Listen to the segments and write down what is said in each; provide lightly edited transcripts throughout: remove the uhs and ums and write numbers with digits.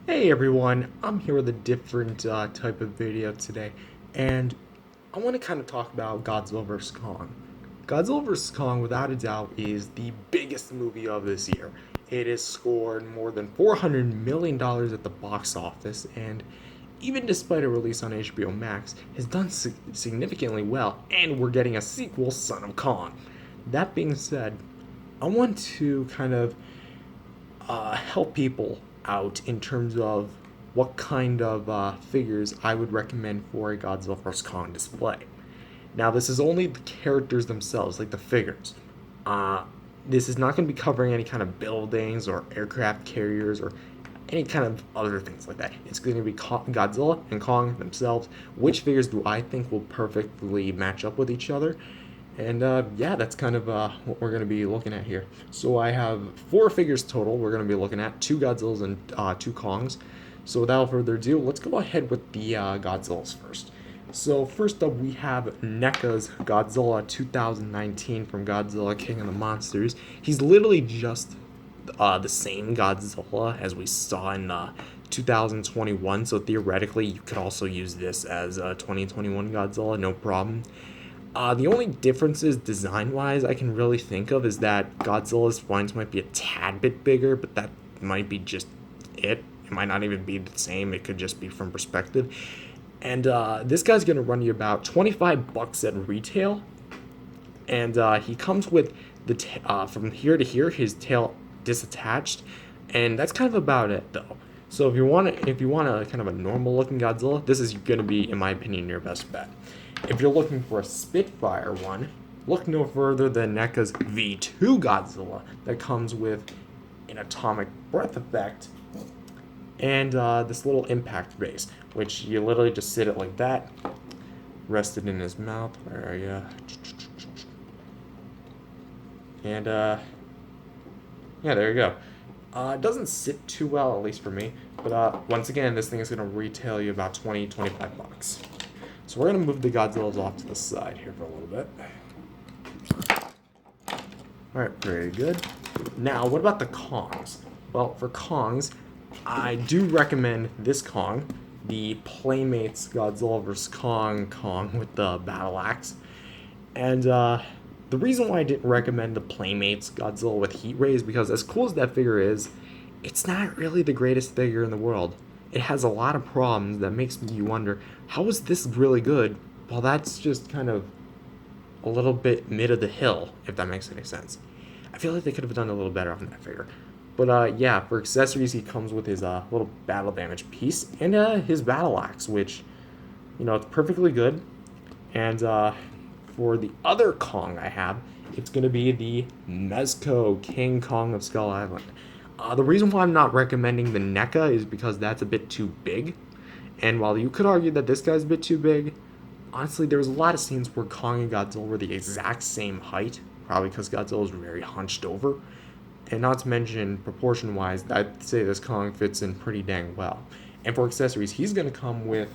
Hey everyone, I'm here with a different type of video today, and I want to kind of talk about Godzilla vs. Kong. Godzilla vs. Kong, without a doubt, is the biggest movie of this year. It has scored more than $400 million at the box office, and even despite a release on HBO Max, has done significantly well, and we're getting a sequel, Son of Kong. That being said, I want to kind of help people out in terms of what kind of figures I would recommend for a Godzilla vs. Kong display. Now, this is only the characters themselves, like the figures. Uh, this is not going to be covering any kind of buildings or aircraft carriers or any kind of other things like that. It's going to be Godzilla and Kong themselves. Which figures do I think will perfectly match up with each other? And yeah, that's kind of what we're going to be looking at here. So I have four figures total we're going to be looking at, two Godzillas and two Kongs. So without further ado, let's go ahead with the Godzillas first. So first up, we have NECA's Godzilla 2019 from Godzilla King of the Monsters. He's literally just the same Godzilla as we saw in 2021. So theoretically, you could also use this as a 2021 Godzilla, no problem. The only differences design-wise I can really think of is that Godzilla's spines might be a tad bit bigger, but that might be just it. It might not even be the same. It could just be from perspective. And this guy's gonna run you about 25 bucks at retail, and he comes with the from here to here, his tail disattached, and that's kind of about it though. So if you want a kind of a normal looking Godzilla, this is gonna be, in my opinion, your best bet. If you're looking for a Spitfire one, look no further than NECA's V2 Godzilla that comes with an atomic breath effect and this little impact base, which you literally just sit it like that, rest it in his mouth. Where are you? And yeah, there you go. It doesn't sit too well, at least for me. But once again, this thing is going to retail you about 25 bucks. So we're going to move the Godzillas off to the side here for a little bit. Alright, very good. Now, what about the Kongs? Well, for Kongs, I do recommend this Kong, the Playmates Godzilla vs. Kong with the battle axe. And the reason why I didn't recommend the Playmates Godzilla with heat ray is because, as cool as that figure is, it's not really the greatest figure in the world. It has a lot of problems that makes you wonder, how is this really good? Well, that's just kind of a little bit mid of the hill, if that makes any sense. I feel like they could have done a little better on that figure. But yeah, for accessories, he comes with his little battle damage piece and his battle axe, which, you know, it's perfectly good. And for the other Kong I have, it's going to be the Mezco King Kong of Skull Island. The reason why I'm not recommending the NECA is because that's a bit too big. And while you could argue that this guy's a bit too big, honestly, there was a lot of scenes where Kong and Godzilla were the exact same height, probably because Godzilla was very hunched over. And not to mention, proportion-wise, I'd say this Kong fits in pretty dang well. And for accessories, he's going to come with...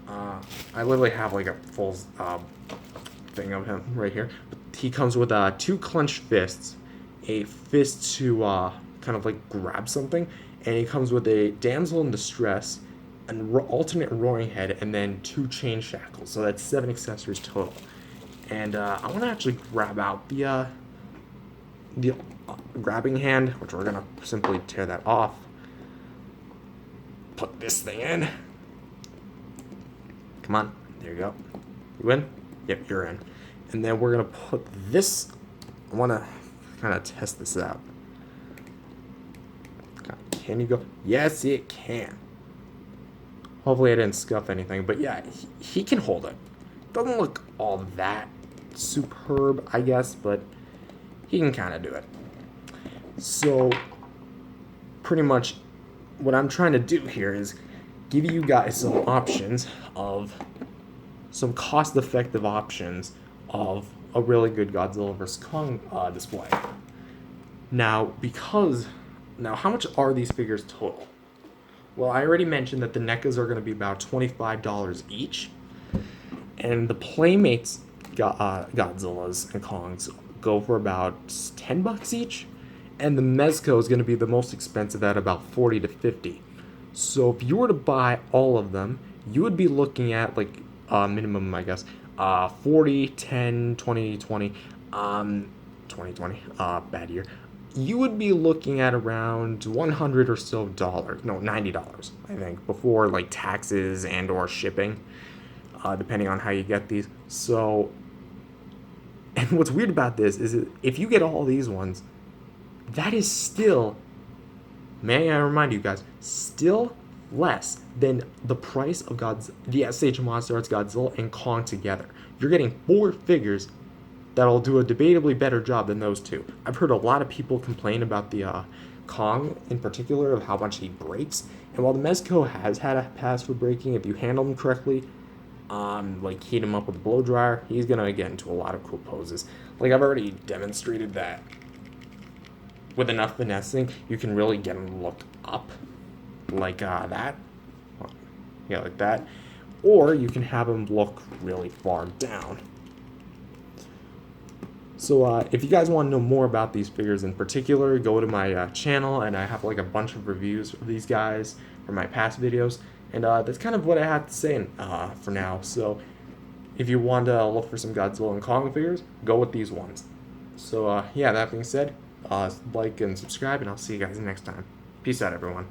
I literally have like a full thing of him right here. He comes with two clenched fists, a fist to kind of like grab something, and he comes with a damsel in distress, an alternate roaring head, and then two chain shackles. So that's 7 accessories total. And I want to actually grab out the grabbing hand, which we're gonna simply tear that off. Put this thing in. Come on, there you go. You in? Yep, you're in. And then we're gonna put this. I want to kind of test this out. Can you go? Yes, it can. Hopefully I didn't scuff anything, but yeah, he can hold it. Doesn't look all that superb, I guess, but he can kind of do it. So, pretty much what I'm trying to do here is give you guys some options of some cost-effective options of a really good Godzilla vs. Kong display. Now, how much are these figures total? Well, I already mentioned that the NECAs are going to be about $25 each, and the Playmates Godzillas and Kongs go for about $10 each, and the Mezco is going to be the most expensive at about 40 to 50. So if you were to buy all of them, you would be looking at like minimum, I guess, 40, 10, 20, 20, 2020, bad year. You would be looking at around 100 or so dollars, no, $90, I think, before like taxes and or shipping, depending on how you get these. So, and what's weird about this is that if you get all these ones, that is still, may I remind you guys, still less than the price of the SH Monster Arts Godzilla and Kong together. You're getting four figures that'll do a debatably better job than those two. I've heard a lot of people complain about the Kong in particular, of how much he breaks. And while the Mezco has had a pass for breaking, if you handle him correctly, like heat him up with a blow dryer, he's gonna get into a lot of cool poses. Like I've already demonstrated that with enough finessing, you can really get him to look up like that. Yeah, like that. Or you can have him look really far down. So if you guys want to know more about these figures in particular, go to my channel, and I have like a bunch of reviews of these guys from my past videos. And that's kind of what I have to say for now. So if you want to look for some Godzilla and Kong figures, go with these ones. So yeah, that being said, like and subscribe, and I'll see you guys next time. Peace out, everyone.